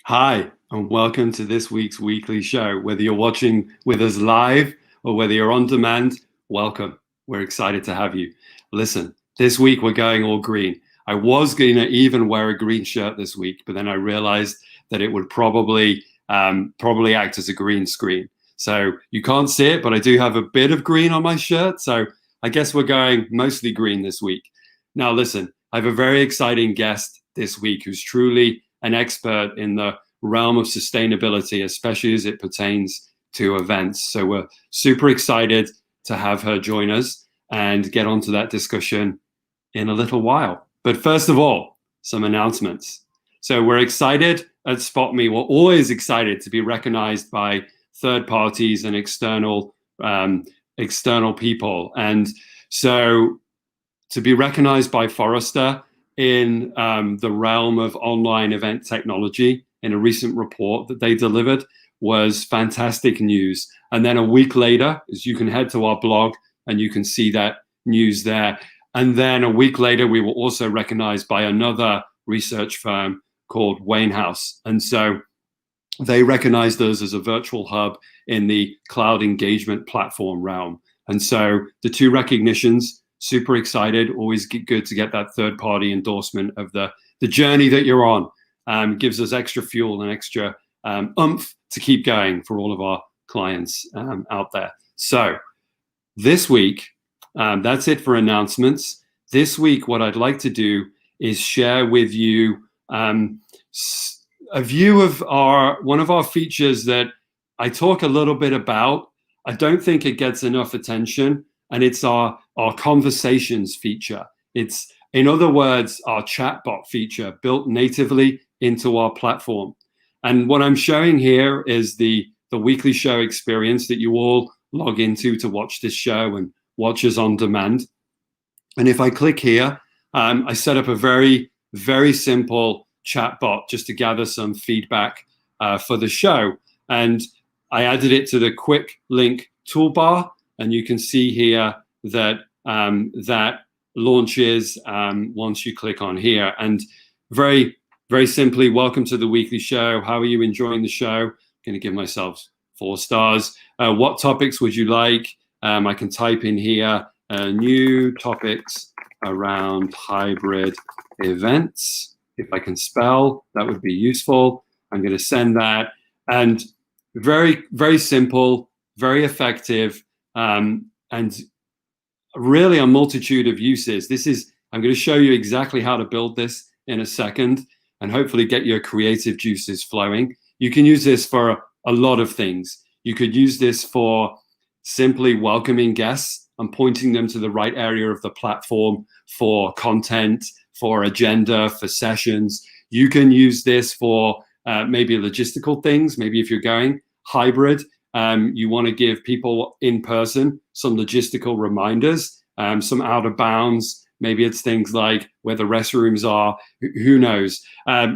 Hi, and welcome to this week's weekly show. Whether you're watching with us live or whether you're on demand, welcome. We're excited to have you. Listen, this week we're going all green. I was going to even wear a green shirt this week, but then I realized that it would probably act as a green screen. So you can't see it, but I do have a bit of green on my shirt. So I guess we're going mostly green this week. Now, listen, I have a very exciting guest this week who's truly an expert in the realm of sustainability, especially as it pertains to events. So we're super excited to have her join us and get onto that discussion in a little while. But first of all, some announcements. So we're excited at SpotMe. We're always excited to be recognized by third parties and external people. And so to be recognized by Forrester in the realm of online event technology in a recent report that they delivered was fantastic news. And then a week later, as you can head to our blog and you can see that news there. And then a week later, we were also recognized by another research firm called Wayne House. And so they recognized us as a virtual hub in the cloud engagement platform realm. And so the two recognitions, super excited, always good to get that third party endorsement of the journey that you're on. Gives us extra fuel and extra oomph to keep going for all of our clients out there. So this week, that's it for announcements. This week, what I'd like to do is share with you a view of one of our features that I talk a little bit about. I don't think it gets enough attention, and it's our conversations feature. It's, in other words, our chatbot feature built natively into our platform. And what I'm showing here is the weekly show experience that you all log into to watch this show and watch us on demand. And if I click here, I set up a very, very simple chatbot just to gather some feedback for the show. And I added it to the quick link toolbar. And you can see here that that launches once you click on here. And very, very simply, welcome to the weekly show. How are you enjoying the show? I'm going to give myself 4 stars. What topics would you like? I can type in here new topics around hybrid events. If I can spell, that would be useful. I'm going to send that. And very, very simple, very effective. And really a multitude of uses. I'm going to show you exactly how to build this in a second and hopefully get your creative juices flowing. You can use this for a lot of things. You could use this for simply welcoming guests and pointing them to the right area of the platform for content, for agenda, for sessions. You can use this for maybe logistical things. Maybe if you're going hybrid, you want to give people in person some logistical reminders, some out of bounds. Maybe it's things like where the restrooms are, who knows.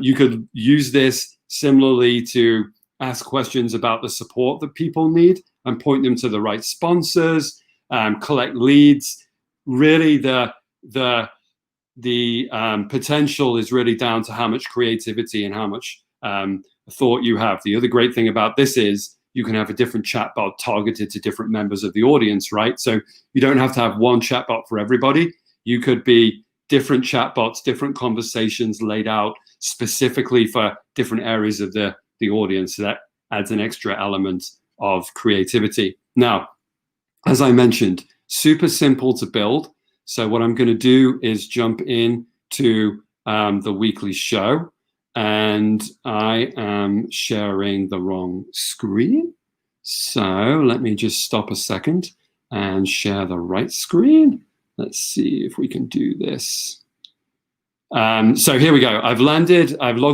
You could use this similarly to ask questions about the support that people need and point them to the right sponsors, collect leads. Really the potential is really down to how much creativity and how much thought you have. The other great thing about this is you can have a different chatbot targeted to different members of the audience, right? So you don't have to have one chatbot for everybody. You could be different chatbots, different conversations laid out specifically for different areas of the audience. So that adds an extra element of creativity. Now, as I mentioned, super simple to build. So what I'm going to do is jump in to the weekly show. And I am sharing the wrong screen. So let me just stop a second and share the right screen. Let's see if we can do this. So here we go. I've logged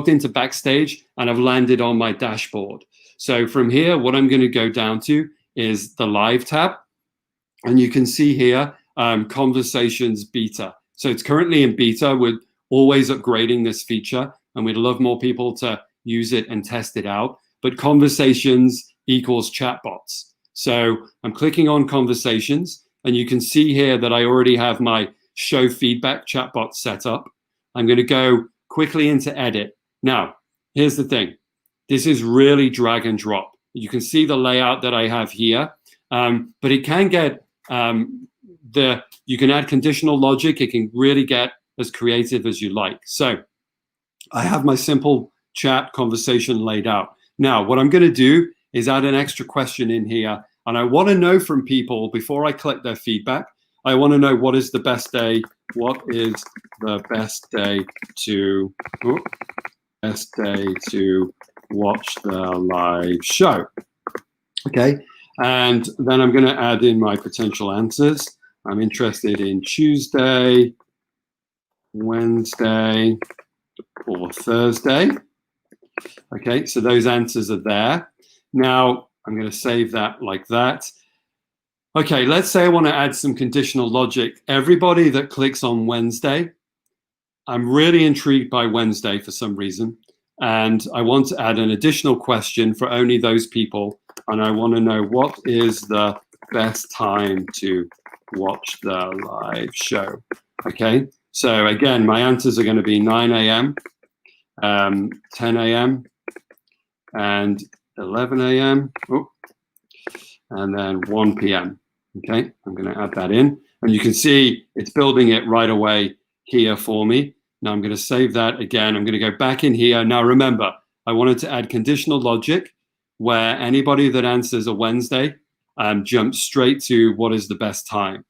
into Backstage and I've landed on my dashboard. So from here, what I'm going to go down to is the Live tab. And you can see here, Conversations Beta. So it's currently in beta. We're always upgrading this feature, and we'd love more people to use it and test it out. But conversations equals chatbots. So I'm clicking on conversations, and you can see here that I already have my show feedback chatbot set up. I'm going to go quickly into edit. Now, here's the thing. This is really drag and drop. You can see the layout that I have here, but it can get, you can add conditional logic. It can really get as creative as you like. So I have my simple chat conversation laid out. Now, what I'm going to do is add an extra question in here. And I want to know from people, before I collect their feedback, I want to know what is the best day. What is the best day to watch the live show? Okay. And then I'm going to add in my potential answers. I'm interested in Tuesday, Wednesday, or Thursday. Okay, so those answers are there. Now, I'm going to save that like that. Okay, let's say I want to add some conditional logic. Everybody that clicks on Wednesday, I'm really intrigued by Wednesday for some reason. And I want to add an additional question for only those people. And I want to know, what is the best time to watch the live show? Okay, so again, my answers are going to be 9 a.m., 10 a.m., and 11 a.m., and then 1 p.m. Okay, I'm going to add that in. And you can see it's building it right away here for me. Now I'm going to save that again. I'm going to go back in here. Now remember, I wanted to add conditional logic where anybody that answers a Wednesday jumps straight to what is the best time.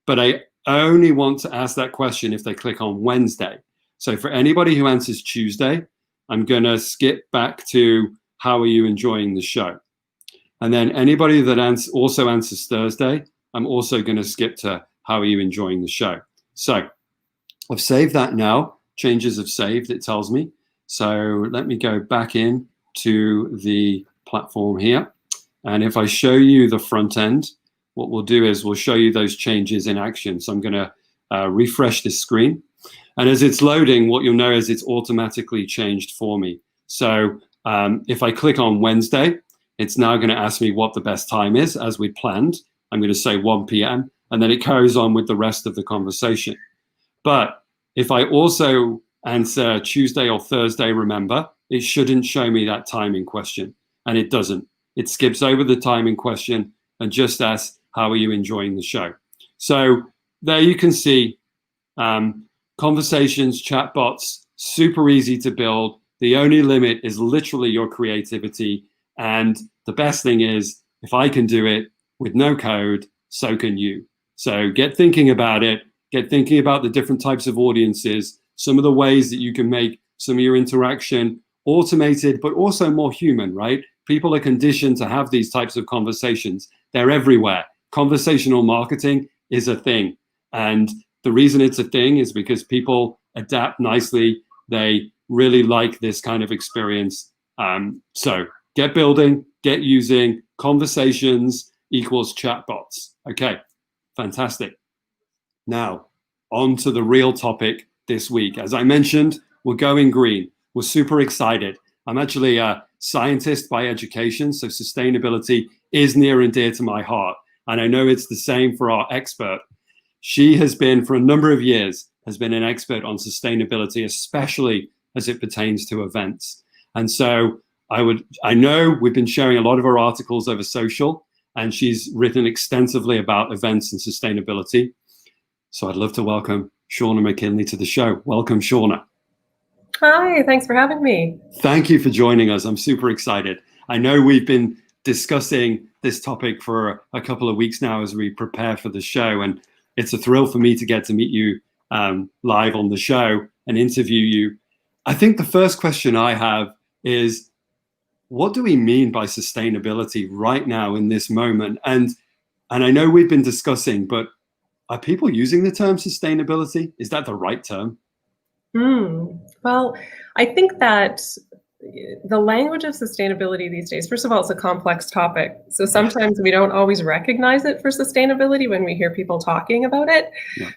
But I only want to ask that question if they click on Wednesday. So for anybody who answers Tuesday, I'm going to skip back to how are you enjoying the show? And then anybody that also answers Thursday, I'm also going to skip to how are you enjoying the show? So I've saved that now. Changes have saved, it tells me. So let me go back in to the platform here. And if I show you the front end, what we'll do is we'll show you those changes in action. So I'm going to refresh this screen. And as it's loading, what you'll know is it's automatically changed for me. So if I click on Wednesday, it's now going to ask me what the best time is as we planned. I'm going to say 1 p.m. and then it carries on with the rest of the conversation. But if I also answer Tuesday or Thursday, remember, it shouldn't show me that time in question. And it doesn't. It skips over the time in question and just asks, how are you enjoying the show? So there you can see conversations, chatbots, super easy to build. The only limit is literally your creativity. And the best thing is, if I can do it with no code, so can you. So get thinking about it. Get thinking about the different types of audiences, some of the ways that you can make some of your interaction automated, but also more human, right? People are conditioned to have these types of conversations. They're everywhere. Conversational marketing is a thing. And the reason it's a thing is because people adapt nicely. They really like this kind of experience. So get building, get using. Conversations equals chatbots. Okay, fantastic. Now, on to the real topic this week. As I mentioned, we're going green. We're super excited. I'm actually a scientist by education, so sustainability is near and dear to my heart. And I know it's the same for our expert. She has been, for a number of years, has been an expert on sustainability, especially as it pertains to events. And so I know we've been sharing a lot of her articles over social, and she's written extensively about events and sustainability. So I'd love to welcome Shawna McKinley to the show. Welcome, Shawna. Hi, thanks for having me. Thank you for joining us. I'm super excited. I know we've been discussing this topic for a couple of weeks now as we prepare for the show, and it's a thrill for me to get to meet you live on the show and interview you. I think the first question I have is, what do we mean by sustainability right now in this moment? And I know we've been discussing, but are people using the term sustainability? Is that the right term? Well, I think that the language of sustainability these days, first of all, it's a complex topic. So sometimes we don't always recognize it for sustainability when we hear people talking about it,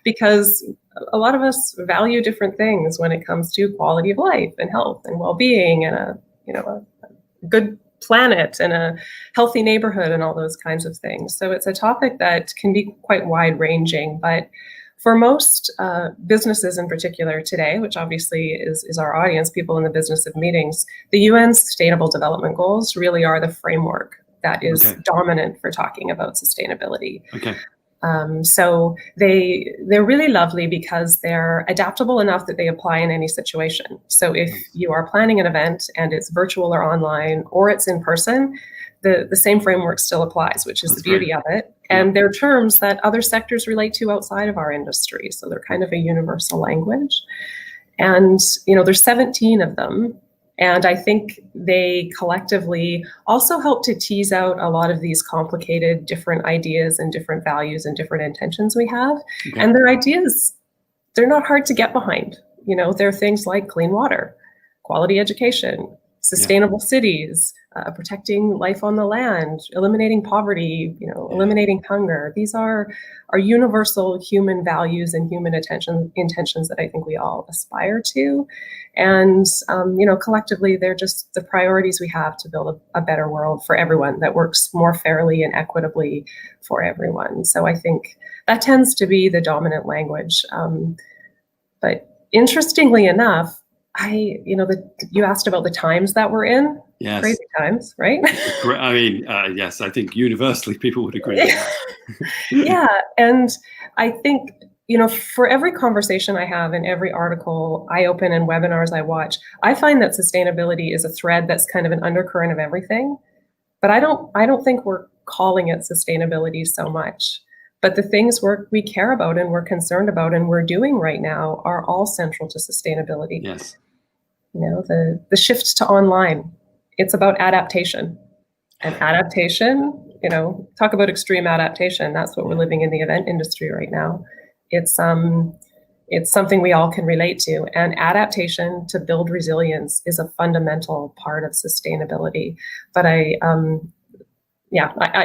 because a lot of us value different things when it comes to quality of life and health and well-being and a good planet and a healthy neighborhood and all those kinds of things. So it's a topic that can be quite wide-ranging. But for most businesses in particular today, which obviously is our audience, people in the business of meetings, the UN Sustainable Development Goals really are the framework that is dominant for talking about sustainability. Okay. So they're really lovely because they're adaptable enough that they apply in any situation. So if you are planning an event and it's virtual or online or it's in person, the same framework still applies, which is the beauty of it. And they're terms that other sectors relate to outside of our industry. So they're kind of a universal language. And, there's 17 of them. And I think they collectively also help to tease out a lot of these complicated different ideas and different values and different intentions we have. Okay. And their ideas, they're not hard to get behind. They're things like clean water, quality education, sustainable cities, protecting life on the land, eliminating poverty, eliminating hunger. These are universal human values and human intentions that I think we all aspire to. And, collectively, they're just the priorities we have to build a better world for everyone that works more fairly and equitably for everyone. So I think that tends to be the dominant language. But interestingly enough, you asked about the times that we're in. Yes. Crazy times, right? I mean, yes, I think universally people would agree with that. Yeah. And I think, for every conversation I have and every article I open and webinars I watch, I find that sustainability is a thread that's kind of an undercurrent of everything. But I don't think we're calling it sustainability so much. But the things we care about and we're concerned about and we're doing right now are all central to sustainability. Yes. The shift to online, it's about adaptation. And adaptation, talk about extreme adaptation. That's what we're living in the event industry right now. It's something we all can relate to. And adaptation to build resilience is a fundamental part of sustainability. But I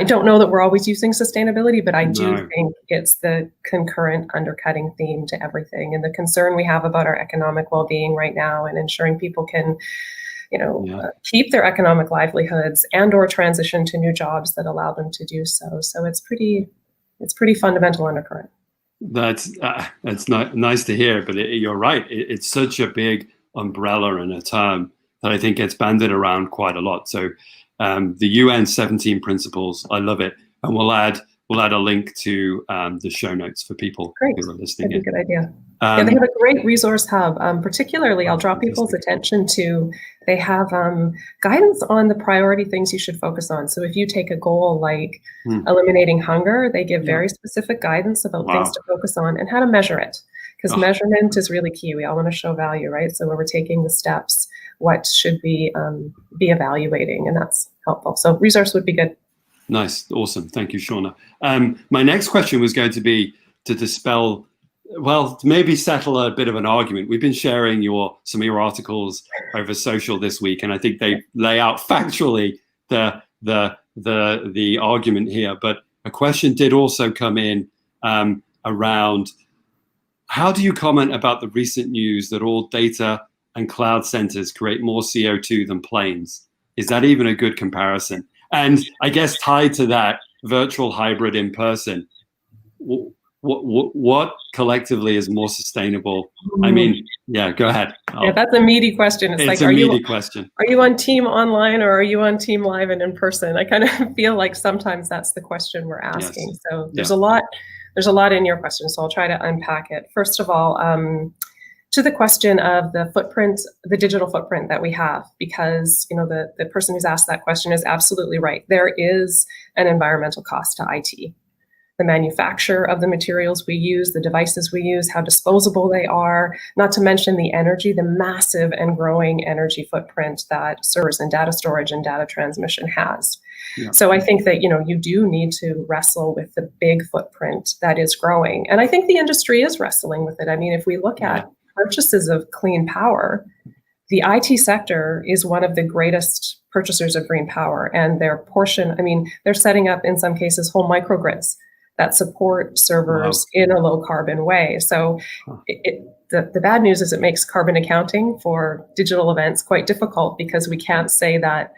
don't know that we're always using sustainability, but I do think it's the concurrent undercutting theme to everything, and the concern we have about our economic well-being right now and ensuring people can, keep their economic livelihoods and or transition to new jobs that allow them to do so. So it's pretty fundamental undercurrent. That's nice to hear, but you're right. It's such a big umbrella and a term that I think gets bandied around quite a lot. So the UN 17 principles, I love it, and we'll add a link to the show notes for people who are listening. That's a good idea. They have a great resource hub. Particularly, I'll draw people's attention to. They have guidance on the priority things you should focus on. So if you take a goal like eliminating hunger, they give very specific guidance about things to focus on and how to measure it. Because measurement is really key. We all want to show value, right? So when we're taking the steps, what should we be evaluating? And that's helpful. So resource would be good. Nice. Awesome. Thank you, Shawna. My next question was going to be to dispel, to maybe settle a bit of an argument. We've been sharing some of your articles over social this week, and I think they lay out factually the argument here. But a question did also come in around, how do you comment about the recent news that all data and cloud centers create more CO2 than planes? Is that even a good comparison? And I guess tied to that, virtual, hybrid, in person, what collectively is more sustainable? I mean, go ahead. That's a meaty question. It's a meaty question. Are you on team online or are you on team live and in person? I kind of feel like sometimes that's the question we're asking. Yes. So there's a lot in your question, so I'll try to unpack it. First of all, to the question of the footprint, the digital footprint that we have, because the person who's asked that question is absolutely right. There is an environmental cost to IT. The manufacture of the materials we use, the devices we use, how disposable they are, not to mention the energy, the massive and growing energy footprint that servers and data storage and data transmission has. Yeah. So I think that, you do need to wrestle with the big footprint that is growing. And I think the industry is wrestling with it. I mean, if we look at purchases of clean power, the IT sector is one of the greatest purchasers of green power, and their portion, they're setting up in some cases whole microgrids that support servers in a low carbon way. So the bad news is it makes carbon accounting for digital events quite difficult, because we can't say that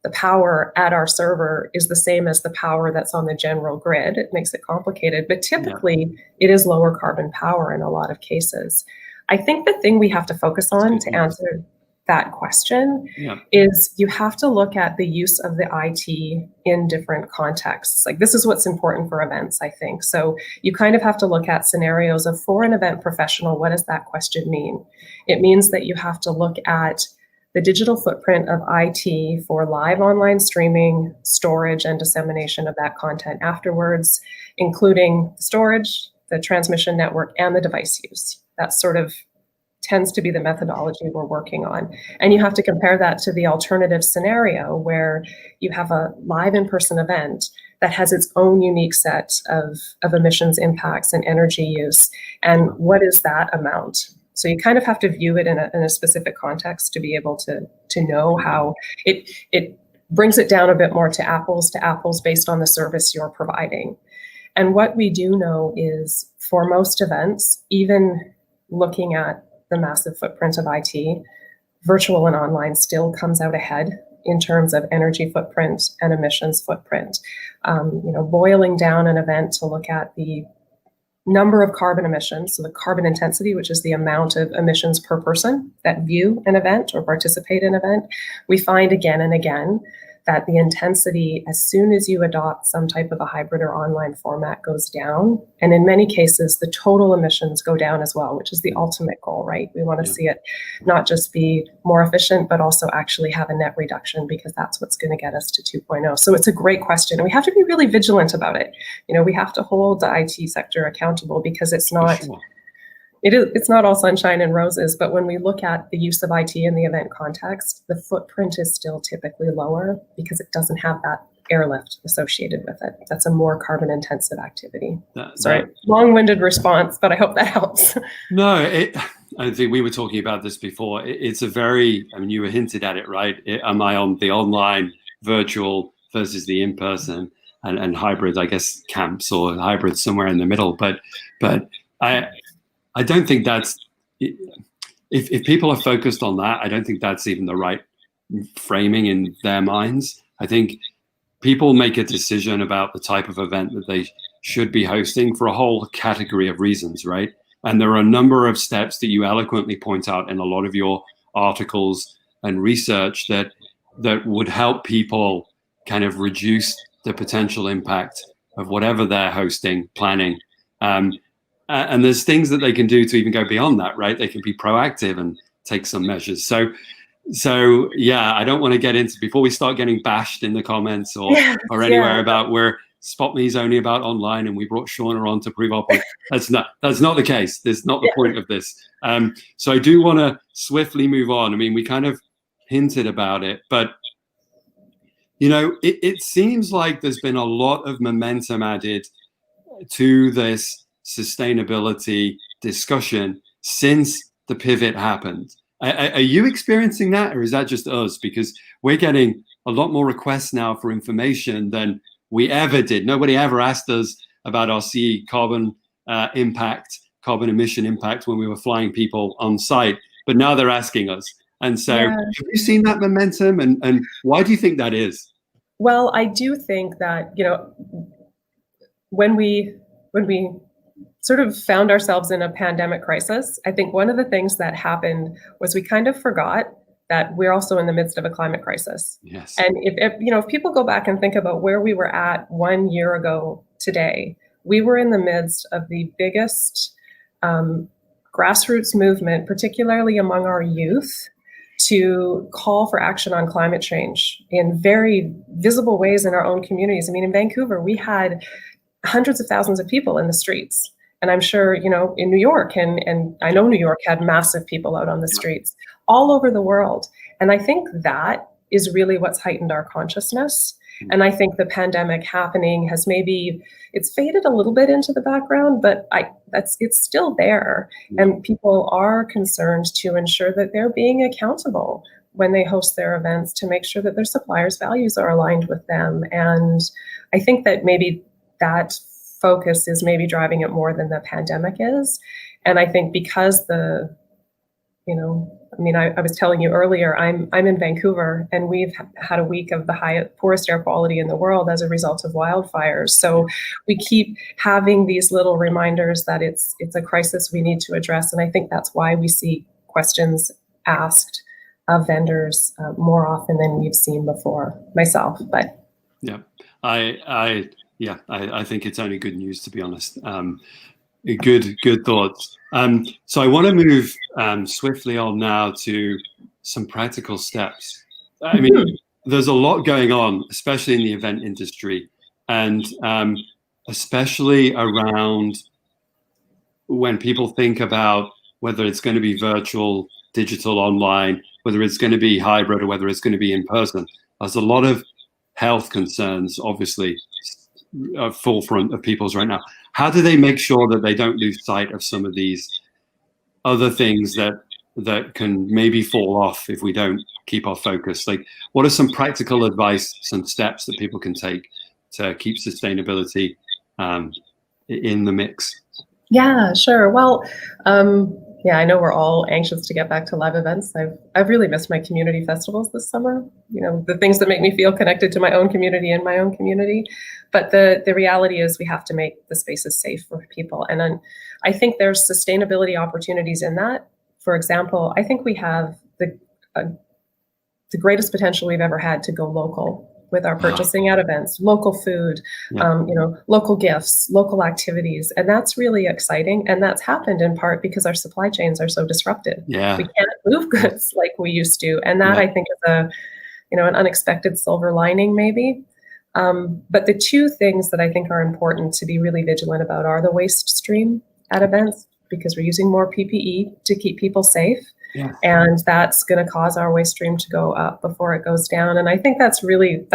the power at our server is the same as the power that's on the general grid. It makes it complicated, but typically it is lower carbon power in a lot of cases. I think the thing we have to focus on to answer that question is you have to look at the use of the IT in different contexts. Like, this is what's important for events, I think. So you kind of have to look at scenarios of, for an event professional, what does that question mean? It means that you have to look at the digital footprint of IT for live online streaming, storage, and dissemination of that content afterwards, including storage, the transmission network, and the device use. That sort of tends to be the methodology we're working on. And you have to compare that to the alternative scenario where you have a live in-person event that has its own unique set of emissions impacts and energy use. And what is that amount? So you kind of have to view it in a specific context to be able to know how it brings it down a bit more to apples based on the service you're providing. And what we do know is for most events, even looking at the massive footprint of IT, virtual and online still comes out ahead in terms of energy footprint and emissions footprint. Boiling down an event to look at the number of carbon emissions, so the carbon intensity, which is the amount of emissions per person that view an event or participate in an event, we find again and again that the intensity, as soon as you adopt some type of a hybrid or online format, goes down. And in many cases, the total emissions go down as well, which is the ultimate goal, right? We want to see it not just be more efficient, but also actually have a net reduction, because that's what's going to get us to 2.0. So it's a great question. And we have to be really vigilant about it. We have to hold the IT sector accountable, because it's not... It's not all sunshine and roses, but when we look at the use of IT in the event context, the footprint is still typically lower because it doesn't have that airlift associated with it. That's a more carbon intensive activity. Sorry, long-winded response, but I hope that helps. No, I think we were talking about this before. It's a very, you were hinted at it, right? Am I on the online, virtual versus the in-person and hybrid, I guess, camps or hybrid somewhere in the middle. But I don't think that's, if people are focused on that, I don't think that's even the right framing in their minds. I think people make a decision about the type of event that they should be hosting for a whole category of reasons, right? And there are a number of steps that you eloquently point out in a lot of your articles and research that would help people kind of reduce the potential impact of whatever they're hosting, planning. And there's things that they can do to even go beyond that, right? They can be proactive and take some measures. So yeah, I don't want to get into, before we start getting bashed in the comments or anywhere about where SpotMe is only about online and we brought Shawna on to prove our point. That's not the case. That's not the point of this. So I do want to swiftly move on. We kind of hinted about it, but it seems like there's been a lot of momentum added to this sustainability discussion since the pivot happened. Are you experiencing that, or is that just us? Because we're getting a lot more requests now for information than we ever did. Nobody ever asked us about our carbon emission impact when we were flying people on site, but now they're asking us. And so have you seen that momentum, and why do you think that is? Well, I do think that, when we sort of found ourselves in a pandemic crisis, I think one of the things that happened was we kind of forgot that we're also in the midst of a climate crisis. Yes. And if people go back and think about where we were at 1 year ago today, we were in the midst of the biggest grassroots movement, particularly among our youth, to call for action on climate change in very visible ways in our own communities. In Vancouver, we had hundreds of thousands of people in the streets. And I'm sure, in New York, and I know New York had massive people out on the streets all over the world. And I think that is really what's heightened our consciousness. And I think the pandemic happening has it's faded a little bit into the background, but it's still there. And people are concerned to ensure that they're being accountable when they host their events, to make sure that their suppliers' values are aligned with them. And I think that maybe that focus is maybe driving it more than the pandemic is. And I think because the I mean, I was telling you earlier, I'm in Vancouver, and we've had a week of the poorest air quality in the world as a result of wildfires. So we keep having these little reminders that it's a crisis we need to address. And I think that's why we see questions asked of vendors more often than we've seen before, myself. But yeah, I think it's only good news, to be honest. Good thoughts. So I want to move swiftly on now to some practical steps. I mean, there's a lot going on, especially in the event industry, and especially around when people think about whether it's going to be virtual, digital, online, whether it's going to be hybrid, or whether it's going to be in person. There's a lot of health concerns, obviously, forefront of people's right now. How do they make sure that they don't lose sight of some of these other things that can maybe fall off if we don't keep our focus? Like, what are some practical advice, some steps that people can take to keep sustainability in the mix? Yeah, sure. Well, yeah, I know we're all anxious to get back to live events. I've really missed my community festivals this summer. The things that make me feel connected to my own community and my own community. But the reality is we have to make the spaces safe for people. And then I think there's sustainability opportunities in that. For example, I think we have the greatest potential we've ever had to go local with our purchasing at events, local food, local gifts, local activities. And that's really exciting. And that's happened in part because our supply chains are so disrupted. Yeah. We can't move goods like we used to. And that I think is an unexpected silver lining maybe. But the two things that I think are important to be really vigilant about are the waste stream at events, because we're using more PPE to keep people safe. Yeah. And that's going to cause our waste stream to go up before it goes down. And I think that's really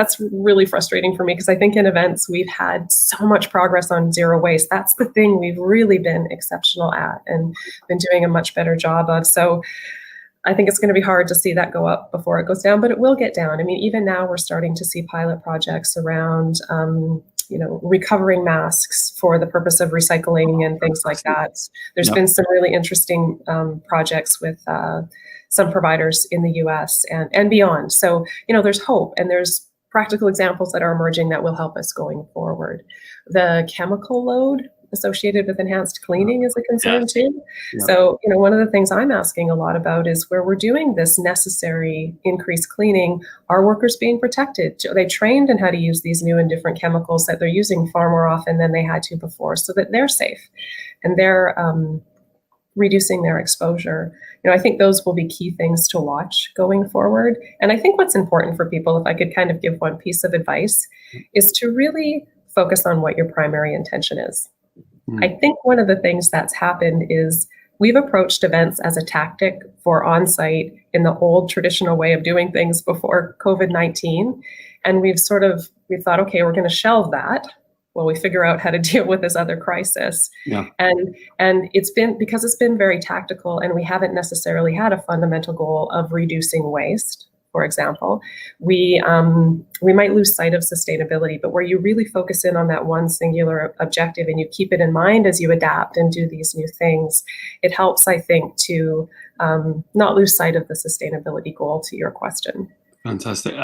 frustrating for me, because I think in events we've had so much progress on zero waste. That's the thing we've really been exceptional at and been doing a much better job of. So I think it's going to be hard to see that go up before it goes down, but it will get down. I mean, even now we're starting to see pilot projects around recovering masks for the purpose of recycling and things like that. There's been some really interesting projects with some providers in the US and beyond. So, there's hope, and there's practical examples that are emerging that will help us going forward. The chemical load associated with enhanced cleaning is a concern too. Yeah. So, one of the things I'm asking a lot about is where we're doing this necessary increased cleaning, are workers being protected? Are they trained in how to use these new and different chemicals that they're using far more often than they had to before, so that they're safe and they're reducing their exposure? I think those will be key things to watch going forward. And I think what's important for people, if I could kind of give one piece of advice, is to really focus on what your primary intention is. I think one of the things that's happened is we've approached events as a tactic for on-site in the old traditional way of doing things before COVID-19. And we've thought, okay, we're going to shelve that while we figure out how to deal with this other crisis. Yeah. And it's been very tactical, and we haven't necessarily had a fundamental goal of reducing waste. For example, we might lose sight of sustainability, but where you really focus in on that one singular objective and you keep it in mind as you adapt and do these new things, it helps, I think, to not lose sight of the sustainability goal, to your question. Fantastic.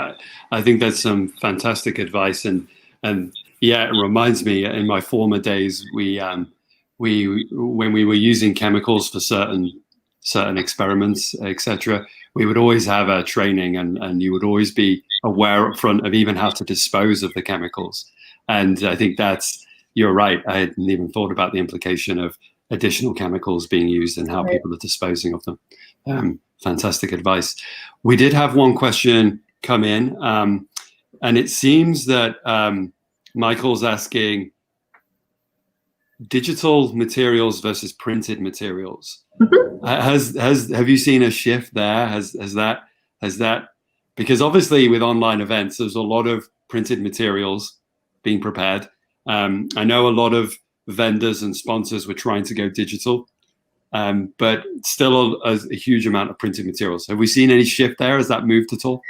I think that's some fantastic advice, and yeah, it reminds me in my former days, when we were using chemicals for certain experiments, etc., we would always have a training, and you would always be aware up front of even how to dispose of the chemicals. And I think you're right. I hadn't even thought about the implication of additional chemicals being used and how people are disposing of them. Fantastic advice. We did have one question come in, and it seems that Michael's asking digital materials versus printed materials. Have you seen a shift there? Has that, because obviously with online events, there's a lot of printed materials being prepared. I know a lot of vendors and sponsors were trying to go digital, but still a huge amount of printed materials. Have we seen any shift there? Has that moved at all?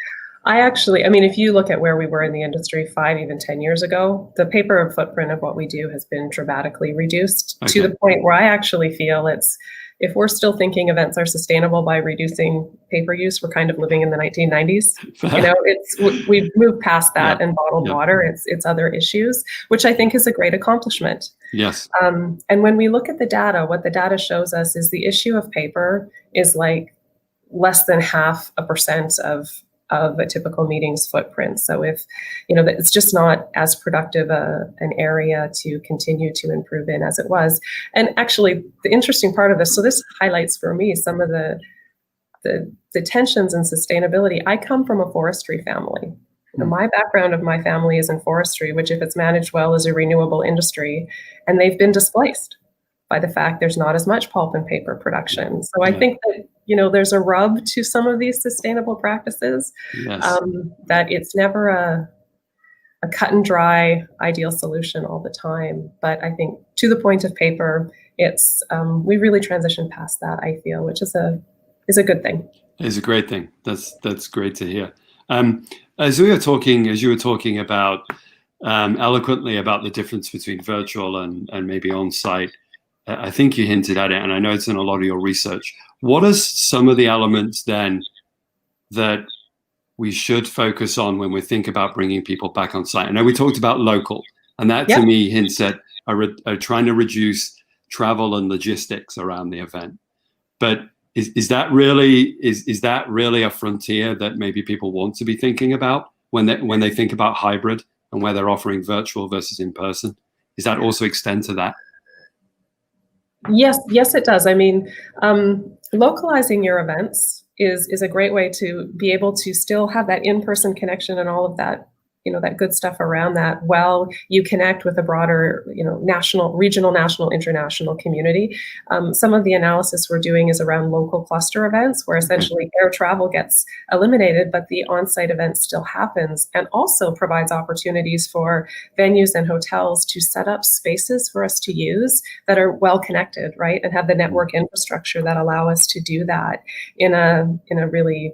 If you look at where we were in the industry 5, even 10 years ago, the paper footprint of what we do has been dramatically reduced to the point where I actually feel it's if we're still thinking events are sustainable by reducing paper use, we're kind of living in the 1990s. We've moved past that and bottled water. It's other issues, which I think is a great accomplishment. Yes. And when we look at the data, what the data shows us is the issue of paper is like less than 0.5% of a typical meeting's footprint. So if, it's just not as productive an area to continue to improve in as it was. And actually, the interesting part of this, so this highlights for me some of the tensions in sustainability. I come from a forestry family. My background of my family is in forestry, which if it's managed well is a renewable industry, and they've been displaced by the fact there's not as much pulp and paper production. So I think that, there's a rub to some of these sustainable practices, that it's never a cut and dry ideal solution all the time. But I think to the point of paper, it's we really transitioned past that, I feel, which is a good thing. It's a great thing. That's great to hear. As you were talking about eloquently about the difference between virtual and maybe on-site, I think you hinted at it, and I know it's in a lot of your research. What are some of the elements then that we should focus on when we think about bringing people back on site? I know we talked about local, and that to me hints at trying to reduce travel and logistics around the event. But is that really a frontier that maybe people want to be thinking about when they think about hybrid and where they're offering virtual versus in person? Does that also extend to that? Yes, it does. I mean, localizing your events is a great way to be able to still have that in-person connection and all of that, that good stuff around that while you connect with a broader, regional, national, international community. Some of the analysis we're doing is around local cluster events where essentially air travel gets eliminated, but the on-site event still happens, and also provides opportunities for venues and hotels to set up spaces for us to use that are well connected, right? And have the network infrastructure that allow us to do that in a really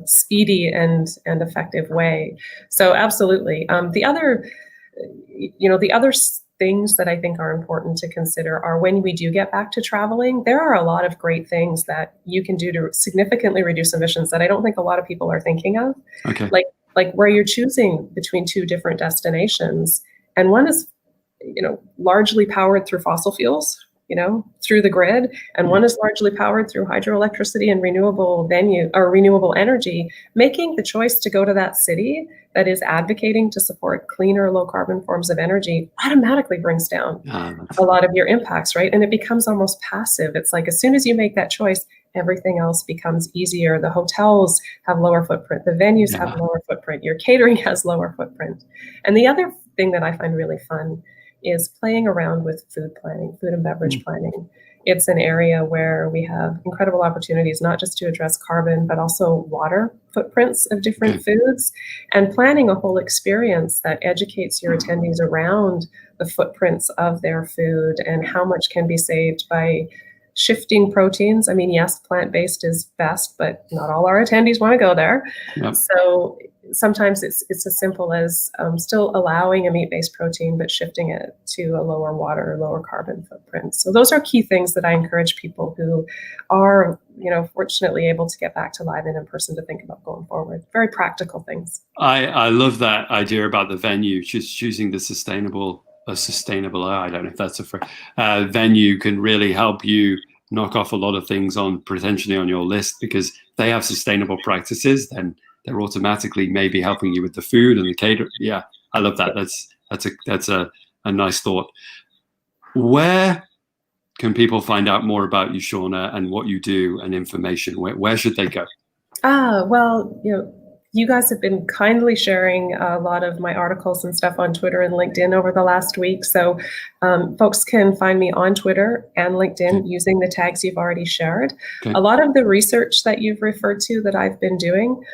speedy and effective way. So absolutely. The other things that I think are important to consider are when we do get back to traveling, there are a lot of great things that you can do to significantly reduce emissions that I don't think a lot of people are thinking of. Okay. Like where you're choosing between two different destinations, and one is, largely powered through fossil fuels, through the grid, and one is largely powered through hydroelectricity and renewable energy. Making the choice to go to that city that is advocating to support cleaner, low carbon forms of energy automatically brings down a lot of your impacts, right? And it becomes almost passive. It's like as soon as you make that choice, everything else becomes easier. The hotels have lower footprint, the venues have lower footprint, your catering has lower footprint. And the other thing that I find really fun is playing around with food and beverage planning. It's an area where we have incredible opportunities, not just to address carbon, but also water footprints of different foods, and planning a whole experience that educates your attendees around the footprints of their food and how much can be saved by shifting proteins. I mean, yes, plant-based is best, but not all our attendees want to go there. Yep. So sometimes it's as simple as still allowing a meat-based protein, but shifting it to a lower water, lower carbon footprint. So those are key things that I encourage people who are, fortunately able to get back to live and in person to think about going forward. Very practical things. I love that idea about the venue, just choosing the sustainable, I don't know if that's a phrase, venue can really help you knock off a lot of things potentially on your list, because they have sustainable practices, then they're automatically maybe helping you with the food and the catering. Yeah, I love that. That's a nice thought. Where can people find out more about you, Shawna, and what you do and information? Where should they go? Well, you guys have been kindly sharing a lot of my articles and stuff on Twitter and LinkedIn over the last week. So folks can find me on Twitter and LinkedIn using the tags you've already shared. Okay. A lot of the research that you've referred to that I've been doing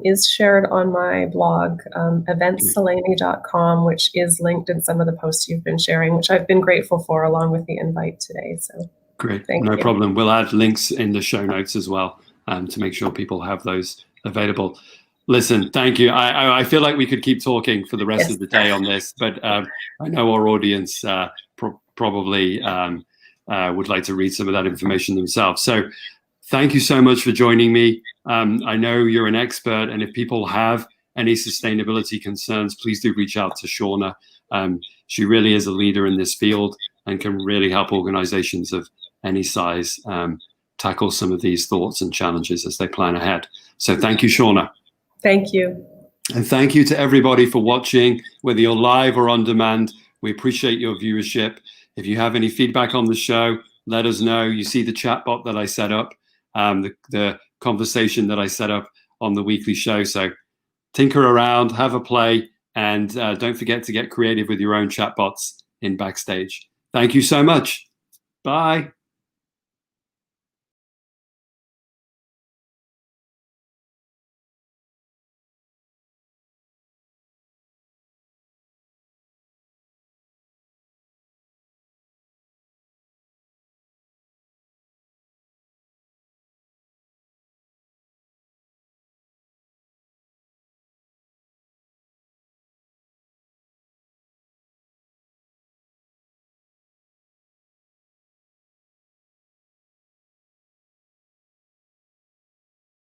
is shared on my blog, eventsalani.com, which is linked in some of the posts you've been sharing, which I've been grateful for, along with the invite today. So great. No problem. We'll add links in the show notes as well to make sure people have those available. Listen, thank you. I feel like we could keep talking for the rest of the day on this, but I know our audience probably would like to read some of that information themselves. So thank you so much for joining me. I know you're an expert, and if people have any sustainability concerns, please do reach out to Shawna. She really is a leader in this field and can really help organizations of any size tackle some of these thoughts and challenges as they plan ahead. So thank you, Shawna. Thank you. And thank you to everybody for watching, whether you're live or on demand. We appreciate your viewership. If you have any feedback on the show, let us know. You see the chat bot that I set up, the conversation that I set up on the weekly show. So tinker around, have a play, and don't forget to get creative with your own chatbots in Backstage. Thank you so much. Bye.